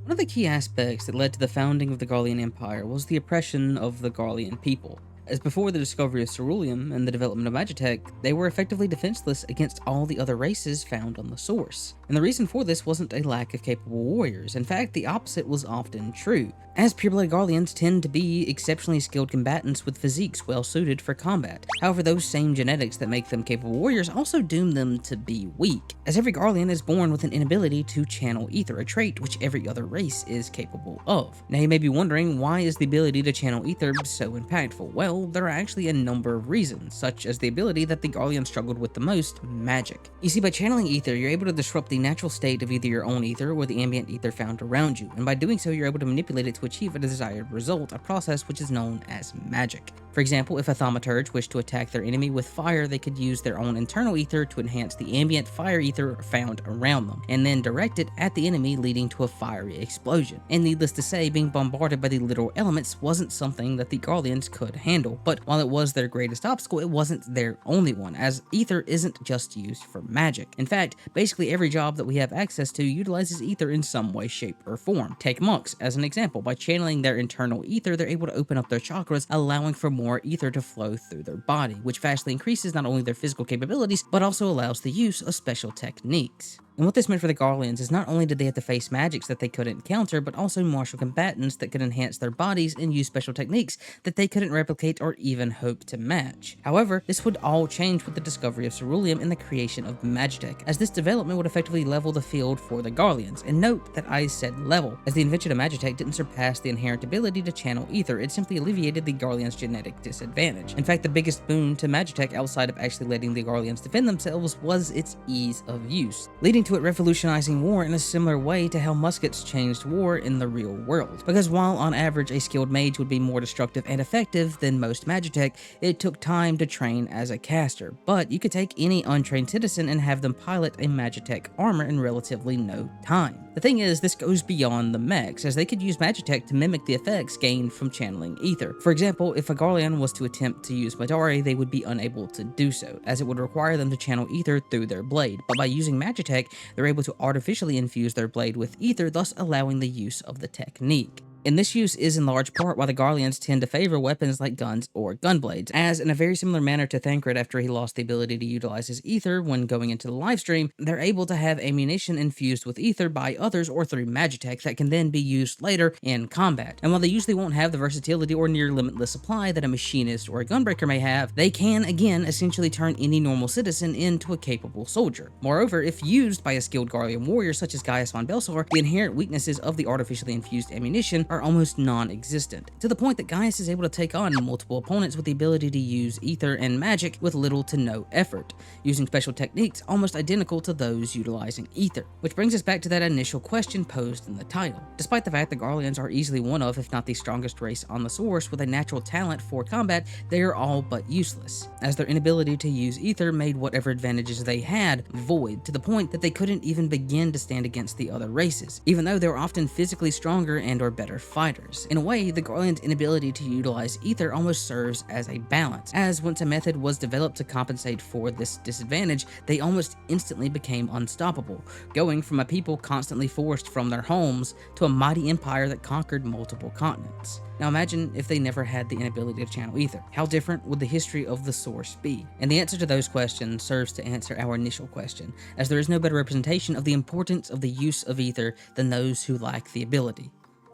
One of the key aspects that led to the founding of the Garlean Empire was the oppression of the Garlean people. As before the discovery of ceruleum and the development of Magitech, they were effectively defenseless against all the other races found on the source. And the reason for this wasn't a lack of capable warriors. In fact, the opposite was often true, as pureblood Garleans tend to be exceptionally skilled combatants with physiques well suited for combat. However, those same genetics that make them capable warriors also doom them to be weak, as every Garlean is born with an inability to channel Aether, a trait which every other race is capable of. Now you may be wondering, why is the ability to channel Aether so impactful? Well, there are actually a number of reasons, such as the ability that the Garleans struggled with the most, magic. You see, by channeling Aether, you're able to disrupt the natural state of either your own Aether or the ambient Aether found around you, and by doing so you're able to manipulate it to achieve a desired result, a process which is known as magic. For example, if a thaumaturge wished to attack their enemy with fire, they could use their own internal Aether to enhance the ambient fire Aether found around them, and then direct it at the enemy, leading to a fiery explosion. And needless to say, being bombarded by the literal elements wasn't something that the Garleans could handle, but while it was their greatest obstacle, it wasn't their only one, as Aether isn't just used for magic. In fact, basically every job that we have access to utilizes Aether in some way, shape, or form. Take monks as an example. By channeling their internal Aether, they're able to open up their chakras, allowing for more Aether to flow through their body, which vastly increases not only their physical capabilities, but also allows the use of special techniques. And what this meant for the Garleans is not only did they have to face magics that they couldn't counter, but also martial combatants that could enhance their bodies and use special techniques that they couldn't replicate or even hope to match. However, this would all change with the discovery of ceruleum and the creation of Magitech, as this development would effectively level the field for the Garleans. And note that I said level, as the invention of Magitech didn't surpass the inherent ability to channel Aether, it simply alleviated the Garleans' genetic disadvantage. In fact, the biggest boon to Magitech outside of actually letting the Garleans defend themselves was its ease of use, leading to it revolutionizing war in a similar way to how muskets changed war in the real world. Because while on average a skilled mage would be more destructive and effective than most Magitech, it took time to train as a caster. But you could take any untrained citizen and have them pilot a Magitech armor in relatively no time. The thing is, this goes beyond the mechs, as they could use Magitech to mimic the effects gained from channeling Aether. For example, if a Garlean was to attempt to use Madari, they would be unable to do so, as it would require them to channel Aether through their blade. But by using Magitech, they're able to artificially infuse their blade with Aether, thus allowing the use of the technique. And this use is in large part why the Garleans tend to favor weapons like guns or gunblades, as in a very similar manner to Thancred after he lost the ability to utilize his Aether when going into the livestream, they're able to have ammunition infused with Aether by others or through Magitech that can then be used later in combat. And while they usually won't have the versatility or near limitless supply that a machinist or a gunbreaker may have, they can again essentially turn any normal citizen into a capable soldier. Moreover, if used by a skilled Garlean warrior such as Gaius von Belsar, the inherent weaknesses of the artificially infused ammunition are almost non-existent, to the point that Gaius is able to take on multiple opponents with the ability to use Aether and magic with little to no effort, using special techniques almost identical to those utilizing Aether. Which brings us back to that initial question posed in the title. Despite the fact that Garleans are easily one of, if not the strongest race on the source with a natural talent for combat, they are all but useless, as their inability to use Aether made whatever advantages they had void, to the point that they couldn't even begin to stand against the other races, even though they were often physically stronger and or better fighters. In a way, the Garleans' inability to utilize Aether almost serves as a balance, as once a method was developed to compensate for this disadvantage, they almost instantly became unstoppable, going from a people constantly forced from their homes to a mighty empire that conquered multiple continents. Now imagine if they never had the inability to channel Aether. How different would the history of the source be? And the answer to those questions serves to answer our initial question, as there is no better representation of the importance of the use of Aether than those who lack the ability.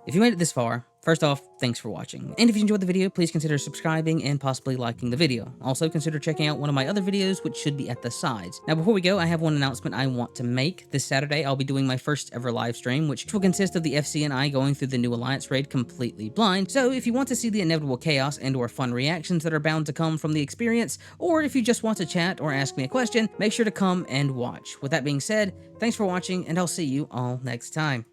If you made it this far, first off, thanks for watching. And if you enjoyed the video, please consider subscribing and possibly liking the video. Also, consider checking out one of my other videos, which should be at the sides. Now, before we go, I have one announcement I want to make. This Saturday, I'll be doing my first ever live stream, which will consist of the FC and I going through the new Alliance raid completely blind. So if you want to see the inevitable chaos and or fun reactions that are bound to come from the experience, or if you just want to chat or ask me a question, make sure to come and watch. With that being said, thanks for watching, and I'll see you all next time.